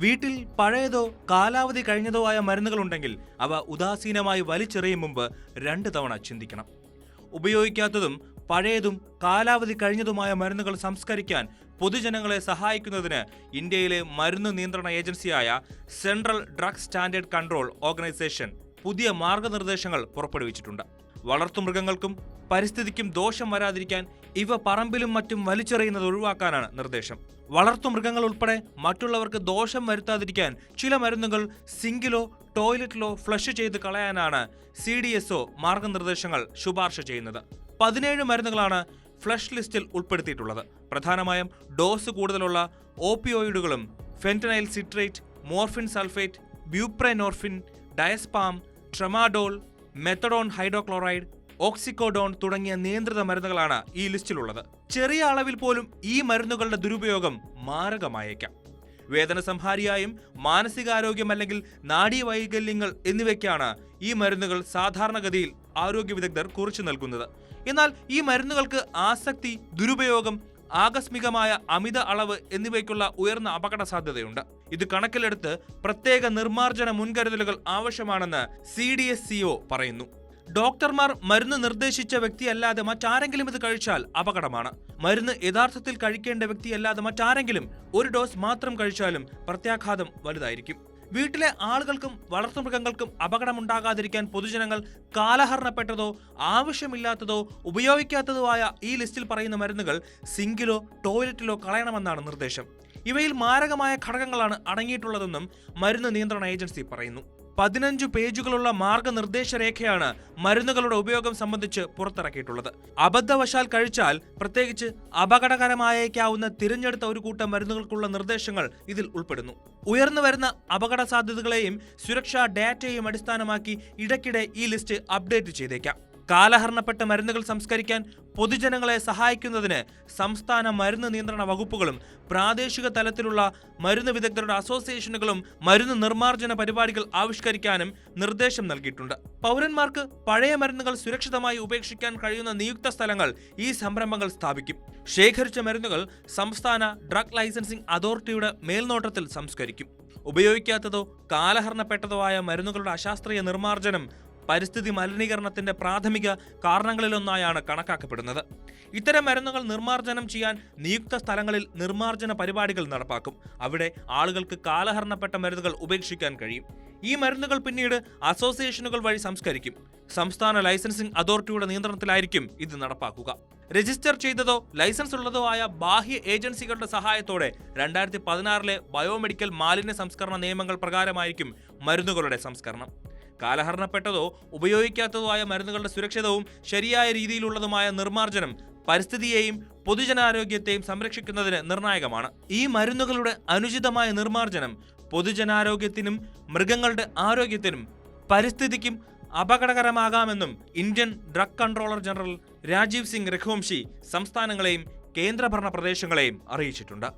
വീട്ടിൽ പഴയതോ കാലാവധി കഴിഞ്ഞതോ ആയ മരുന്നുകളുണ്ടെങ്കിൽ അവ ഉദാസീനമായി വലിച്ചെറിയും മുമ്പ് 2 തവണ ചിന്തിക്കണം. ഉപയോഗിക്കാത്തതും പഴയതും കാലാവധി കഴിഞ്ഞതുമായ മരുന്നുകൾ സംസ്കരിക്കാൻ പൊതുജനങ്ങളെ സഹായിക്കുന്നതിന് ഇന്ത്യയിലെ മരുന്ന് നിയന്ത്രണ ഏജൻസിയായ central drug standard control organisation പുതിയ മാർഗനിർദ്ദേശങ്ങൾ പുറപ്പെടുവിച്ചിട്ടുണ്ട്. വളർത്തുമൃഗങ്ങൾക്കും പരിസ്ഥിതിക്കും ദോഷം വരാതിരിക്കാൻ ഇവ പറമ്പിലും മറ്റും വലിച്ചെറിയുന്നത് ഒഴിവാക്കാനാണ് നിർദ്ദേശം. വളർത്തുമൃഗങ്ങൾ ഉൾപ്പെടെ മറ്റുള്ളവർക്ക് ദോഷം വരുത്താതിരിക്കാൻ ചില മരുന്നുകൾ സിങ്കിലോ ടോയ്ലറ്റിലോ ഫ്ലഷ് ചെയ്ത് കളയാനാണ് CDSO മാർഗനിർദ്ദേശങ്ങൾ ശുപാർശ ചെയ്യുന്നത്. 17 മരുന്നുകളാണ് ഫ്ലഷ് ലിസ്റ്റിൽ ഉൾപ്പെടുത്തിയിട്ടുള്ളത്. പ്രധാനമായും ഡോസ് കൂടുതലുള്ള ഓപ്പിയോയിഡുകളും fentanyl citrate, morphine sulphate, buprenorphine, diazepam, tramadol, methadone hydrochloride, oxycodone തുടങ്ങിയ നിയന്ത്രിത മരുന്നുകളാണ് ഈ ലിസ്റ്റിലുള്ളത്. ചെറിയ അളവിൽ പോലും ഈ മരുന്നുകളുടെ ദുരുപയോഗം മാരകമായേക്കാം. വേദന സംഹാരിയായും മാനസികാരോഗ്യം അല്ലെങ്കിൽ നാഡീവൈകല്യങ്ങൾ എന്നിവയ്ക്കാണ് ഈ മരുന്നുകൾ സാധാരണഗതിയിൽ ആരോഗ്യ വിദഗ്ധർ കുറിച്ചു നൽകുന്നത്. എന്നാൽ ഈ മരുന്നുകൾക്ക് ആസക്തി, ദുരുപയോഗം, ആകസ്മികമായ അമിത അളവ് എന്നിവയ്ക്കുള്ള ഉയർന്ന അപകട സാധ്യതയുണ്ട്. ഇത് കണക്കിലെടുത്ത് പ്രത്യേക നിർമ്മാർജ്ജന മുൻകരുതലുകൾ ആവശ്യമാണെന്ന് CDSCO പറയുന്നു. ഡോക്ടർമാർ മരുന്ന് നിർദ്ദേശിച്ച വ്യക്തിയല്ലാതെ മറ്റാരെങ്കിലും ഇത് കഴിച്ചാൽ അപകടമാണ്. മരുന്ന് യഥാർത്ഥത്തിൽ കഴിക്കേണ്ട വ്യക്തിയല്ലാതെ മറ്റാരെങ്കിലും 1 ഡോസ് മാത്രം കഴിച്ചാലും പ്രത്യാഘാതം വലുതായിരിക്കും. വീട്ടിലെ ആളുകൾക്കും വളർത്തുമൃഗങ്ങൾക്കും അപകടമുണ്ടാകാതിരിക്കാൻ പൊതുജനങ്ങൾ കാലഹരണപ്പെട്ടതോ ആവശ്യമില്ലാത്തതോ ഉപയോഗിക്കാത്തതോ ആയ ഈ ലിസ്റ്റിൽ പറയുന്ന മരുന്നുകൾ സിങ്കിലോ ടോയ്ലറ്റിലോ കളയണമെന്നാണ് നിർദ്ദേശം. ഇവയിൽ മാരകമായ ഘടകങ്ങളാണ് അടങ്ങിയിട്ടുള്ളതെന്നും മരുന്ന് നിയന്ത്രണ ഏജൻസി പറയുന്നു. 15 പേജുകളുള്ള മാർഗനിർദ്ദേശ രേഖയാണ് മരുന്നുകളുടെ ഉപയോഗം സംബന്ധിച്ച് പുറത്തിറക്കിയിട്ടുള്ളത്. അബദ്ധവശാൽ കഴിച്ചാൽ പ്രത്യേകിച്ച് അപകടകരമായേക്കാവുന്ന തിരഞ്ഞെടുത്ത ഒരു കൂട്ടം മരുന്നുകൾക്കുള്ള നിർദ്ദേശങ്ങൾ ഇതിൽ ഉൾപ്പെടുന്നു. ഉയർന്നു വരുന്ന അപകട സാധ്യതകളെയും സുരക്ഷാ ഡാറ്റയെയും അടിസ്ഥാനമാക്കി ഇടയ്ക്കിടെ ഈ ലിസ്റ്റ് അപ്ഡേറ്റ് ചെയ്തേക്കാം. കാലഹരണപ്പെട്ട മരുന്നുകൾ സംസ്കരിക്കാൻ പൊതുജനങ്ങളെ സഹായിക്കുന്നതിന് സംസ്ഥാന മരുന്ന് നിയന്ത്രണ വകുപ്പുകളും പ്രാദേശിക തലത്തിലുള്ള മരുന്ന് വിദഗ്ധരുടെ അസോസിയേഷനുകളും മരുന്ന് നിർമ്മാർജ്ജന പരിപാടികൾ ആവിഷ്കരിക്കാനും നിർദ്ദേശം നൽകിയിട്ടുണ്ട്. പൗരന്മാർക്ക് പഴയ മരുന്നുകൾ സുരക്ഷിതമായി ഉപേക്ഷിക്കാൻ കഴിയുന്ന നിയുക്ത സ്ഥലങ്ങൾ ഈ സംരംഭങ്ങൾ സ്ഥാപിക്കും. ശേഖരിച്ച മരുന്നുകൾ സംസ്ഥാന ഡ്രഗ് ലൈസൻസിംഗ് അതോറിറ്റിയുടെ മേൽനോട്ടത്തിൽ സംസ്കരിക്കും. ഉപയോഗിക്കാത്തതോ കാലഹരണപ്പെട്ടതോ ആയ മരുന്നുകളുടെ അശാസ്ത്രീയ നിർമ്മാർജ്ജനം പരിസ്ഥിതി മലിനീകരണത്തിന്റെ പ്രാഥമിക കാരണങ്ങളിലൊന്നായാണ് കണക്കാക്കപ്പെടുന്നത്. ഇത്തരം മരുന്നുകൾ നിർമ്മാർജ്ജനം ചെയ്യാൻ നിയുക്ത സ്ഥലങ്ങളിൽ നിർമ്മാർജ്ജന പരിപാടികൾ നടപ്പാക്കും. അവിടെ ആളുകൾക്ക് കാലഹരണപ്പെട്ട മരുന്നുകൾ ഉപേക്ഷിക്കാൻ കഴിയും. ഈ മരുന്നുകൾ പിന്നീട് അസോസിയേഷനുകൾ വഴി സംസ്കരിക്കും. സംസ്ഥാന ലൈസൻസിംഗ് അതോറിറ്റിയുടെ നിയന്ത്രണത്തിലായിരിക്കും ഇത് നടപ്പാക്കുക. രജിസ്റ്റർ ചെയ്തതോ ലൈസൻസ് ഉള്ളതോ ആയ ബാഹ്യ ഏജൻസികളുടെ സഹായത്തോടെ 2016 ബയോമെഡിക്കൽ മാലിന്യ സംസ്കരണ നിയമങ്ങൾ പ്രകാരമായിരിക്കും മരുന്നുകളുടെ സംസ്കരണം. കാലഹരണപ്പെട്ടതോ ഉപയോഗിക്കാത്തതോ ആയ മരുന്നുകളുടെ സുരക്ഷിതവും ശരിയായ രീതിയിലുള്ളതുമായ നിർമ്മാർജ്ജനം പരിസ്ഥിതിയെയും പൊതുജനാരോഗ്യത്തെയും സംരക്ഷിക്കുന്നതിന് നിർണായകമാണ്. ഈ മരുന്നുകളുടെ അനുചിതമായ നിർമ്മാർജ്ജനം പൊതുജനാരോഗ്യത്തിനും മൃഗങ്ങളുടെ ആരോഗ്യത്തിനും പരിസ്ഥിതിക്കും അപകടകരമാകാമെന്നും Indian drug controller general Rajeev Singh Raghuvanshi സംസ്ഥാനങ്ങളെയും കേന്ദ്രഭരണ പ്രദേശങ്ങളെയും അറിയിച്ചിട്ടുണ്ട്.